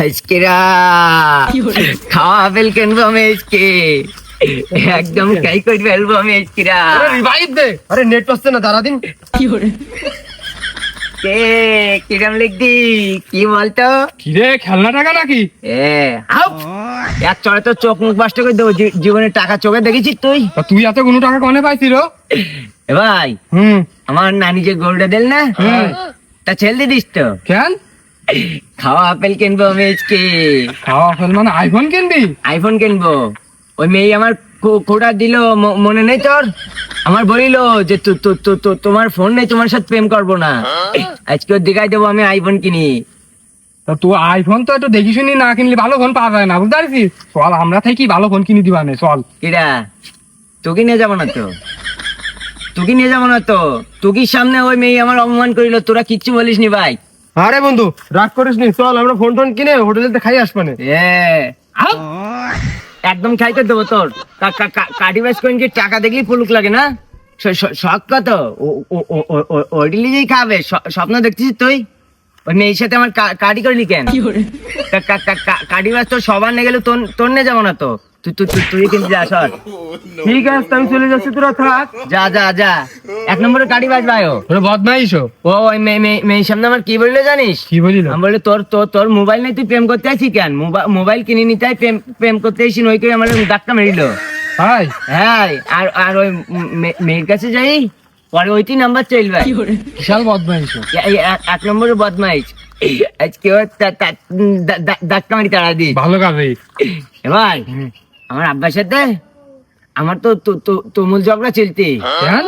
আজকেরা খাওয়া আপেল কিনবো আমি আজকে, একদম কাই করে ফেলবো আমি আজকেরা। রিভাইভ দে। আরে নেট পাচ্ছে না, দাঁড়া দিন। কে কিরম লিখদি কি বলতো? কিরে খেলনা টাকা নাকি? এক চড়ে তো চোখ মুখ বাস্ট করে দেবো। জীবনে টাকা চোখে দেখেছিস তুই? তা তুই এত কোনো টাকা কনে পাইছিল? এ ভাই, আমার নানি যে গরুটা দিল না, তা ছেলে দিস তো। কেন? খাওয়া আপেল কিনবো আমি আজকে। খাওয়া আপেল মানে আইফোন কিনবি? আইফোন কিনবো। ওই মেয়ে আমার কোটা দিল, মনে নেই তোর? আমার বলিল যে তোমার ফোন নেই, তোমার সাথে প্রেম করবো না। আজকে ওর দেখাই দেবো আমি আইফোন কিনি। তা তুই আইফোন তো একটু দেখি শুনি না কিনলে ভালো ফোন পাওয়া যায় না, বুঝতে পারছিস? চল আমরা থেকে ভালো ফোন কিনে দিবা নে, চল। কিরা তোকে নিয়ে যাবো না তো, তোকে নিয়ে যাবো না তো। তোকির সামনে ওই মেয়ে আমার অপমান করিল, তোরা কিচ্ছু বলিস নি ভাই। আরে বন্ধু রাগ করিস নি, চল আমরা ফোন টোন কিনে হোটেলে খাই আসবানে। একদম খাই করে দেবো তোর। কাটি বাস করে টাকা দেখলেই পুলুক লাগে না? শখ কত ওডিলি যেই খাবে, স্বপ্ন দেখছিস তুই? ওই মেয়ের সাথে আমার কাটি করলি কেন? কাটি বাস তোর সবার নিয়ে গেলে তোর নিয়ে যাবো না তো। তুই কিন্তু যা সর। ঠিক আছে আমি চলে যাচ্ছি, তোরা থাক। যা যা যা, এক নম্বরে কাটি বাস ভাই। তোরা বদমাইশ। ও ওই মেয়ের সামনে আমার কি বললো জানিস? কি বলিল? আমি বললি তোর মোবাইল নেই, তুই প্রেম করতে আসি কেন? মোবাইল কিনে নিতে প্রেম করতে আসি, ওই করে আমার ডাক্তার মেরিল। হাই হ্যাঁ, আর ওই মেয়ের কাছে যাই, পরে ওইটি নাম্বার চাইল ভাই। বিশাল বদমাইশ। এক নম্বরে বদমাইশ। আজকে ডাক্তার মারি তাড়া দিই। ভালো কাজে। এবার আমার আব্বার সাথে আমার তো তুমুল ঝগড়া চলতে। কেন?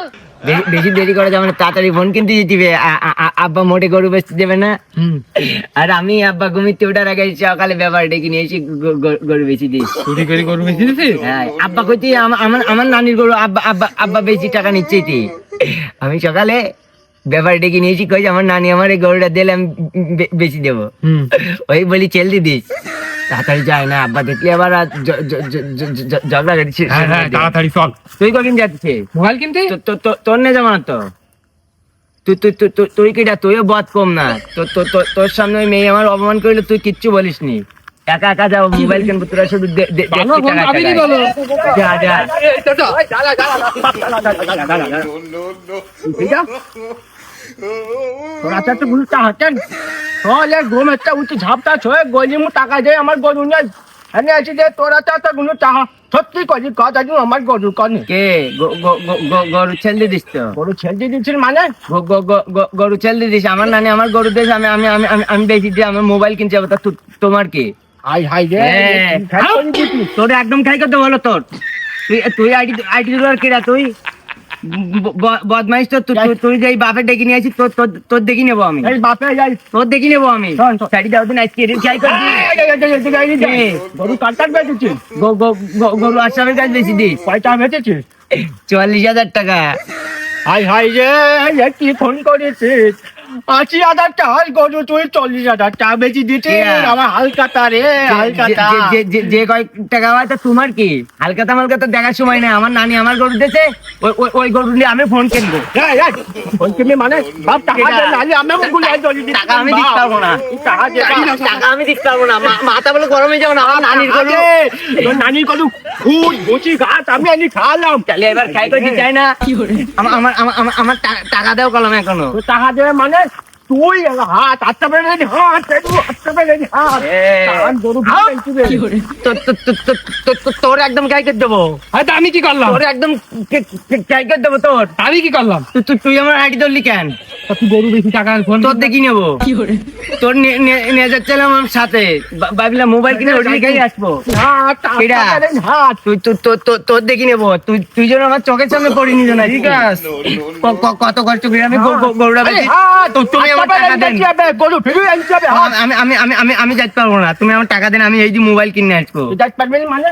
বেশি দেরি করা যাবে না, তাড়াতাড়ি ফোন কিনতে দিবে। আব্বা মোটে গরু বেচতে দেবে না। আর আমি আব্বা ঘুমিতে ওঠার আগে সকালে ব্যাপার ডেকে নিয়ে এসে গরু বেশি দিই। চুরি করে গরু বেশি দিছিস? হ্যাঁ, আব্বা কইতে আমার নানির গরু আব্বা বেশি টাকা নিচ্ছে। আমি সকালে ব্যাপার ডেকে নিয়েছি, কই আমার নানি আমার এই গরুটা দিলে আমি বেশি দেবো। ওই বলি চেল দিস, তাড়াতাড়ি যায় না, আব্বা দেখলে আবার ঝগড়া করছিস। তাড়াতাড়ি চল। তুই কখন যাচ্ছে মোবাইল কিনতে? তোর নিয়ে যাবো না তো। তুই কিটা, তুইও বদ কম না। তোর সামনে ওই মেয়ে আমার অপমান করলে তুই কিচ্ছু বলিস নি। একা একা যাও মোবাইল কিনবো, তোরা শুধু যা যা। তোরা তো ভুল চাচ্ছেন। চল ঘুম একটা উঠে ঝাপটা ছয়ে গলি মু টাকা দেয় আমার গরু নিয়ে এনে আছি যে তোরা তো গুলো চাহা সত্যি করি কথা দিন আমার গরু কনে কে গরু ছেলে দিস তো? গরু ছেলে দিচ্ছিস মানে? গরু ছেলে দিস? আমার নানি আমার গরু দিস, আমি আমি আমি আমি বেশি দিয়ে আমার মোবাইল কিনতে যাবো। তা তোমার কি? হাই হাই রে, তোর একদম খাই করতে বলো তোর। তুই আইডি আর কিরা তুই বদমাইশ তো। তুই যাই বাপের ডেকে নিয়ে আসিস, তোর দেখি নেবো আমি। বাপে যাই, তোর দেখি নেবো আমি। গরু কাটার বেঁচেছিস? গরু আসামের কাছে বেশি দিস। কয়টা বেঁচেছিস? 40,000 টাকা। হাই হাই রে, কি ফোন করেছিস? 80,000 টাকা গরু, তুই 40,000 টাকা বেশি দিচ্ছিস। আমার হালকাতা রে, হালকাতা। যে কয় টাকা হয় তা তোমার কি? হালকাতা মালকাতা দেখার সময় না। আমার নানি আমার গরু দিয়েছে, ওই গরু নিয়ে আমি ফোন কিনবো। ফোন কিনবি মানে? বাপ টাকা টাকা আমি দিতে পারবো না। টাকা আমি দিতে পারবো না। মাথা বলে গরমে যাবো না। আমার নানির গরু, তোর নানির গরু খুদ বসি ঘাট আমি আনি খাওয়ালাম। তাহলে এবার খাই করে চাই না। আমার টাকা দেও কলম এখনো। টাকা দেবে মানে? তুই হাত আটটা বেড়ে তোর একদম গাই করে দেবো। হয়তো আমি কি করলাম? তোর একদম গাই করে দেবো। তোর আমি কি করলাম? তুই আমার আইডি ধরলি কেন? তুই গরু বেশি টাকা ফোন তোর দেখি নেবো। তোর নিয়ে যাচ্ছিলাম আমার সাথে, ভাবলাম মোবাইল কিনে ওটা গাই আসবো। তোর দেখি নেবো। তুই যেন আমার চোখের সামনে পড়িনি না। ঠিক আছে, কত কষ্ট করে আমি গরুটা তুমি আমার টাকা দেন। আমি যাইতে পারবো না। তুমি আমার টাকা দেন, আমি এই যে মোবাইল কিনে আসবো। যাইতে পারবেন মানে?